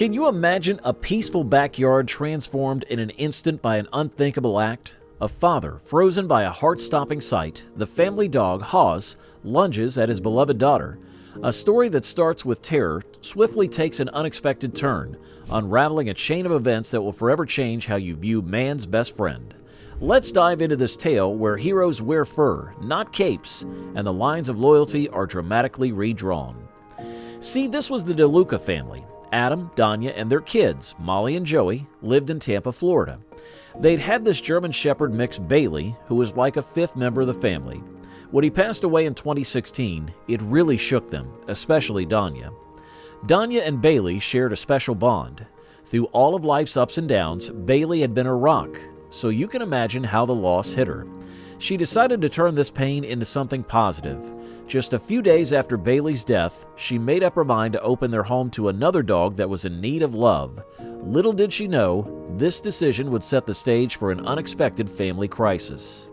Can you imagine a peaceful backyard transformed in an instant by an unthinkable act? A father, frozen by a heart-stopping sight, the family dog, Haus, lunges at his beloved daughter. A story that starts with terror swiftly takes an unexpected turn, unraveling a chain of events that will forever change how you view man's best friend. Let's dive into this tale where heroes wear fur, not capes, and the lines of loyalty are dramatically redrawn. See, this was the DeLuca family. Adam, Danya, and their kids, Molly and Joey, lived in Tampa, Florida. They'd had this German Shepherd mix, Bailey, who was like a fifth member of the family. When he passed away in 2016, it really shook them, especially Danya. Danya and Bailey shared a special bond. Through all of life's ups and downs, Bailey had been her rock, so you can imagine how the loss hit her. She decided to turn this pain into something positive. Just a few days after Bailey's death, she made up her mind to open their home to another dog that was in need of love. Little did she know, this decision would set the stage for an unexpected family crisis.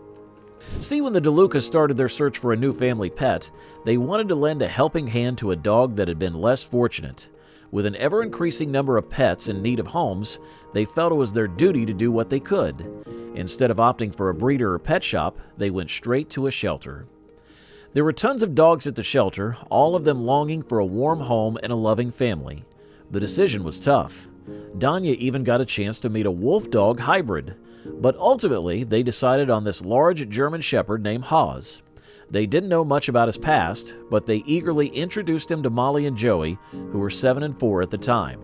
See, when the DeLucas started their search for a new family pet, they wanted to lend a helping hand to a dog that had been less fortunate. With an ever-increasing number of pets in need of homes, they felt it was their duty to do what they could. Instead of opting for a breeder or pet shop, they went straight to a shelter. There were tons of dogs at the shelter, all of them longing for a warm home and a loving family. The decision was tough. Danya even got a chance to meet a wolf dog hybrid, but ultimately they decided on this large German Shepherd named Haus. They didn't know much about his past, but they eagerly introduced him to Molly and Joey, who were 7 and 4 at the time.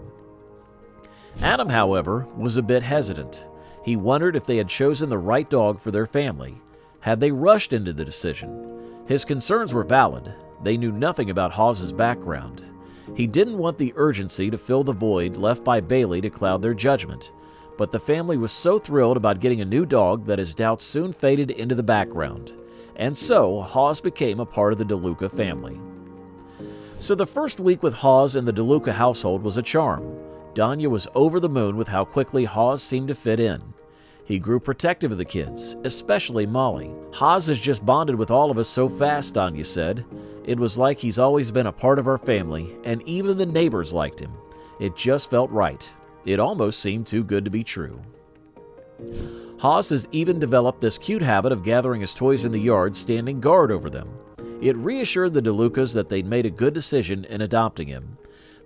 Adam, however, was a bit hesitant. He wondered if they had chosen the right dog for their family. Had they rushed into the decision? His concerns were valid. They knew nothing about Haus's background. He didn't want the urgency to fill the void left by Bailey to cloud their judgment. But the family was so thrilled about getting a new dog that his doubts soon faded into the background. And so, Haus became a part of the DeLuca family. So the first week with Haus in the DeLuca household was a charm. Danya was over the moon with how quickly Haus seemed to fit in. He grew protective of the kids, especially Molly. Haus has just bonded with all of us so fast, Danya said. It was like he's always been a part of our family, and even the neighbors liked him. It just felt right. It almost seemed too good to be true. Haus has even developed this cute habit of gathering his toys in the yard, standing guard over them. It reassured the DeLucas that they'd made a good decision in adopting him.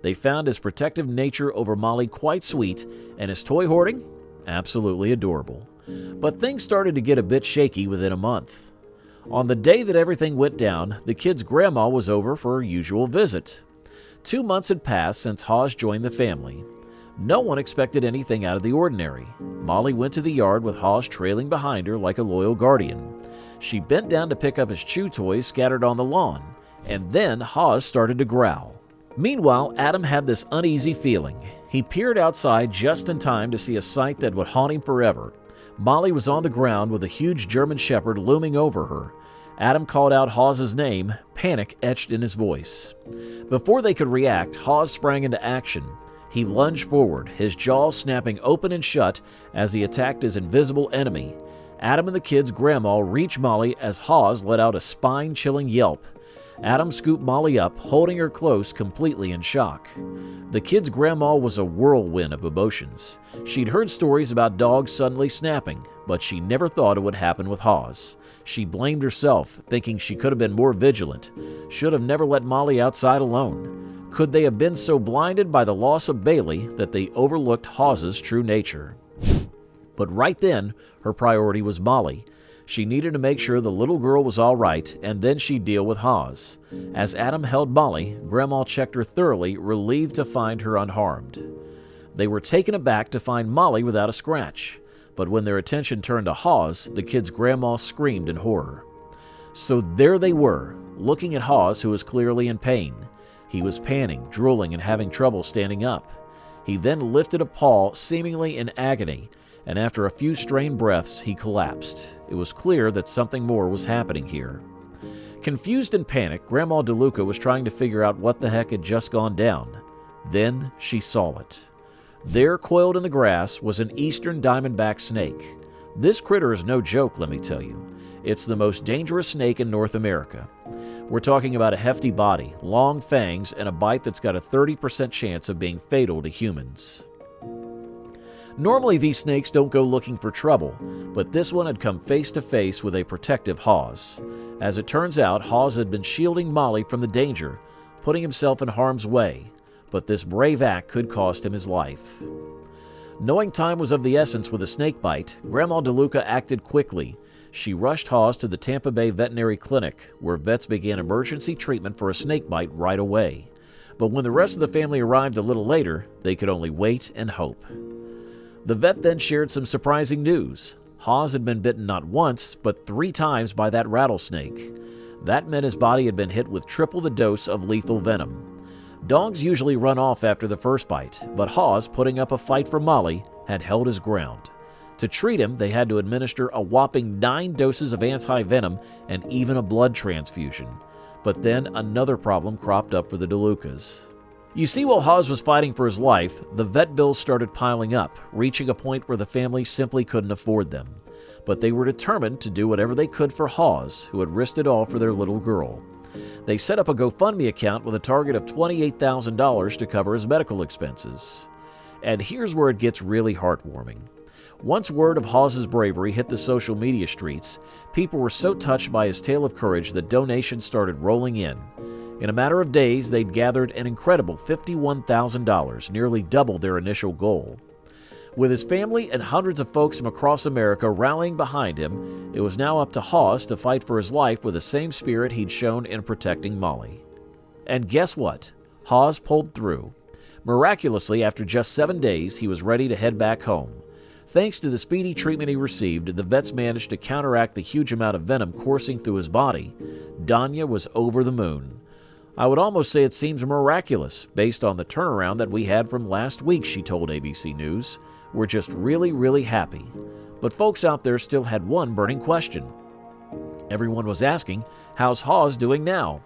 They found his protective nature over Molly quite sweet, and his toy hoarding? Absolutely adorable. But things started to get a bit shaky within a month. On the day that everything went down, the kids' grandma was over for her usual visit. 2 months had passed since Haus joined the family. No one expected anything out of the ordinary. Molly went to the yard with Haus trailing behind her like a loyal guardian. She bent down to pick up his chew toys scattered on the lawn, and then Haus started to growl. Meanwhile, Adam had this uneasy feeling. He peered outside just in time to see a sight that would haunt him forever. Molly was on the ground with a huge German Shepherd looming over her. Adam called out Haus's name, panic etched in his voice. Before they could react, Haus sprang into action. He lunged forward, his jaws snapping open and shut as he attacked his invisible enemy. Adam and the kids' grandma reached Molly as Haus let out a spine-chilling yelp. Adam scooped Molly up, holding her close, completely in shock. The kid's grandma was a whirlwind of emotions. She'd heard stories about dogs suddenly snapping, but she never thought it would happen with Haus. She blamed herself, thinking she could have been more vigilant. Should have never let Molly outside alone. Could they have been so blinded by the loss of Bailey that they overlooked Haus's true nature? But right then, her priority was Molly. She needed to make sure the little girl was all right, and then she'd deal with Haus. As Adam held Molly, Grandma checked her thoroughly, relieved to find her unharmed. They were taken aback to find Molly without a scratch, but when their attention turned to Haus, the kid's grandma screamed in horror. So there they were, looking at Haus, who was clearly in pain. He was panting, drooling, and having trouble standing up. He then lifted a paw, seemingly in agony, and after a few strained breaths, he collapsed. It was clear that something more was happening here. Confused and panicked, Grandma DeLuca was trying to figure out what the heck had just gone down. Then she saw it. There, coiled in the grass, was an eastern diamondback snake. This critter is no joke, let me tell you. It's the most dangerous snake in North America. We're talking about a hefty body, long fangs, and a bite that's got a 30% chance of being fatal to humans. Normally these snakes don't go looking for trouble, but this one had come face to face with a protective Haus. As it turns out, Haus had been shielding Molly from the danger, putting himself in harm's way, but this brave act could cost him his life. Knowing time was of the essence with a snake bite, Grandma DeLuca acted quickly. She rushed Haus to the Tampa Bay Veterinary Clinic, where vets began emergency treatment for a snake bite right away. But when the rest of the family arrived a little later, they could only wait and hope. The vet then shared some surprising news. Haus had been bitten not once, but 3 times by that rattlesnake. That meant his body had been hit with triple the dose of lethal venom. Dogs usually run off after the first bite, but Haus, putting up a fight for Molly, had held his ground. To treat him, they had to administer a whopping 9 doses of anti-venom and even a blood transfusion. But then another problem cropped up for the DeLucas. You see, while Haus was fighting for his life, the vet bills started piling up, reaching a point where the family simply couldn't afford them. But they were determined to do whatever they could for Haus, who had risked it all for their little girl. They set up a GoFundMe account with a target of $28,000 to cover his medical expenses. And here's where it gets really heartwarming. Once word of Haus's bravery hit the social media streets, people were so touched by his tale of courage that donations started rolling in. In a matter of days, they'd gathered an incredible $51,000, nearly double their initial goal. With his family and hundreds of folks from across America rallying behind him, it was now up to Haus to fight for his life with the same spirit he'd shown in protecting Molly. And guess what? Haus pulled through. Miraculously, after just 7 days, he was ready to head back home. Thanks to the speedy treatment he received, the vets managed to counteract the huge amount of venom coursing through his body. Danya was over the moon. I would almost say it seems miraculous, based on the turnaround that we had from last week, she told ABC News. We're just really happy. But folks out there still had one burning question. Everyone was asking, how's Haus doing now?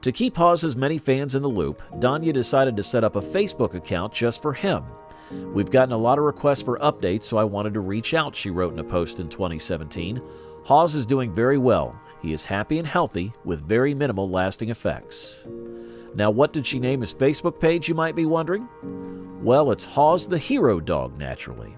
To keep Haus's many fans in the loop, Danya decided to set up a Facebook account just for him. We've gotten a lot of requests for updates, so I wanted to reach out, she wrote in a post in 2017. Haus is doing very well. He is happy and healthy, with very minimal lasting effects. Now, what did she name his Facebook page, you might be wondering? Well, it's Haus the Hero Dog, naturally.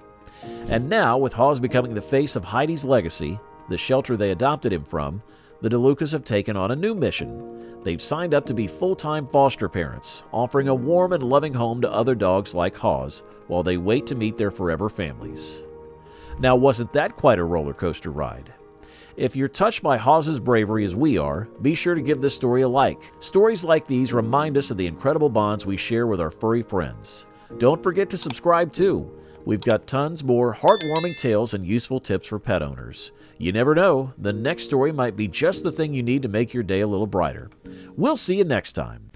And now, with Haus becoming the face of Heidi's legacy, the shelter they adopted him from, the DeLucas have taken on a new mission. They've signed up to be full-time foster parents, offering a warm and loving home to other dogs like Haus while they wait to meet their forever families. Now, wasn't that quite a roller coaster ride? If you're touched by Haus's bravery as we are, be sure to give this story a like. Stories like these remind us of the incredible bonds we share with our furry friends. Don't forget to subscribe too. We've got tons more heartwarming tales and useful tips for pet owners. You never know, the next story might be just the thing you need to make your day a little brighter. We'll see you next time.